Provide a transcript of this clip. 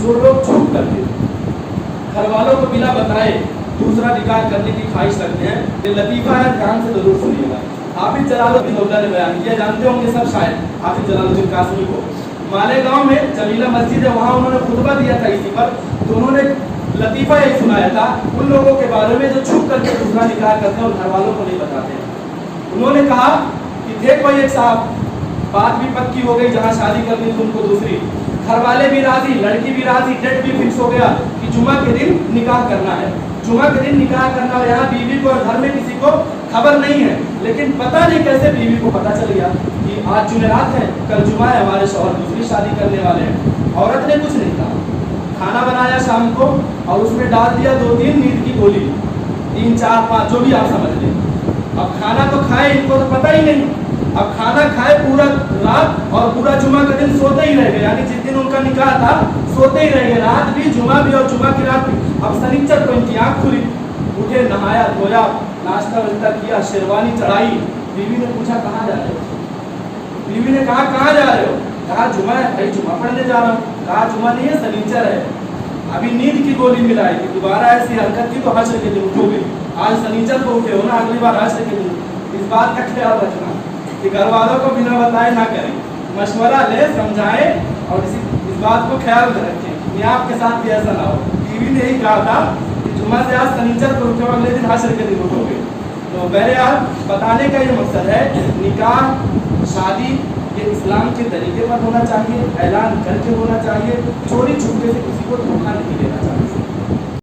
जो लोग छुप करके घर वालों को बिना बताए दूसरा निकाह करने की ख्वाहिश रखते हैं, ये लतीफ़ा है, ध्यान से जरूर सुनिएगा। हाफिज जलालुद्दीन औला ने बयान किया, जानते होंगे सब शायद हाफिज जलालुद्दीन कासमी को। मालेगांव में जमीला मस्जिद है, वहाँ उन्होंने खुतबा दिया था इसी पर, तो उन्होंने लतीफ़ा यही सुनाया था उन लोगों के बारे में जो छुप करके दूसरा निकाह करते हैं और घर वालों को नहीं बताते हैं। उन्होंने कहा कि देखो एक साहब, बात भी पक्की हो गई, जहाँ शादी करनी थी उनको दूसरी, घर वाले भी राजी, लड़की भी राजी, डेट भी फिक्स हो गया कि जुमा के दिन निकाह करना है, जुमा के दिन निकाह करना। और यहाँ बीवी को और घर में किसी को खबर नहीं है, लेकिन पता नहीं कैसे बीवी को पता चल गया कि आज जुमेरात है, कल जुमा है, हमारे शौहर दूसरी शादी करने वाले हैं। औरत ने कुछ नहीं कहा, खाना बनाया शाम को और उसमें डाल दिया 2-3 नींद की गोली, 3, 4, 5 जो भी आप समझ लें। अब खाना तो खाए, इनको तो पता ही नहीं। अब खाना खाए पूरा रात और पूरा जुमा का दिन सोते ही रह गए, यानी जिस दिन उनका निकाह था सोते ही रह गए, रात भी, जुमा भी और जुमा की रात भी। अब शनिचर को इनकी आँख खुली, उठे, नहाया धोया, नाश्ता वास्ता किया, शेरवानी चढ़ाई। बीवी ने पूछा कहाँ जा रहे हो? बीवी ने कहा कहाँ जा रहे हो? कहा जुमा है भाई, जुमा पढ़ने जा रहा हूँ। कहा जुमा नहीं है, शनिचर है, अभी नींद की गोली मिलाई कि दोबारा ऐसी हरकत की तो हश्र के दिन उठोगे, आज शनिचर को उठे हो ना, अगली बार हश्र के दिन। इस बात का ख्याल रखना कि घर वालों को बिना बताए ना करें, मशवरा ले, समझाएं और इस बात को ख्याल में रखें कि आपके साथ भी ऐसा ना हो। बीवी ने यही कहा था कि जुमा से आज शनिचर को उठो, अगले दिन हश्र के दिन उठोगे। तो बहरहाल बताने का ये मकसद है, निकाह शादी ये इस्लाम के तरीके पर होना चाहिए, ऐलान करके होना चाहिए, चोरी छुपके से किसी को धोखा नहीं देना चाहिए।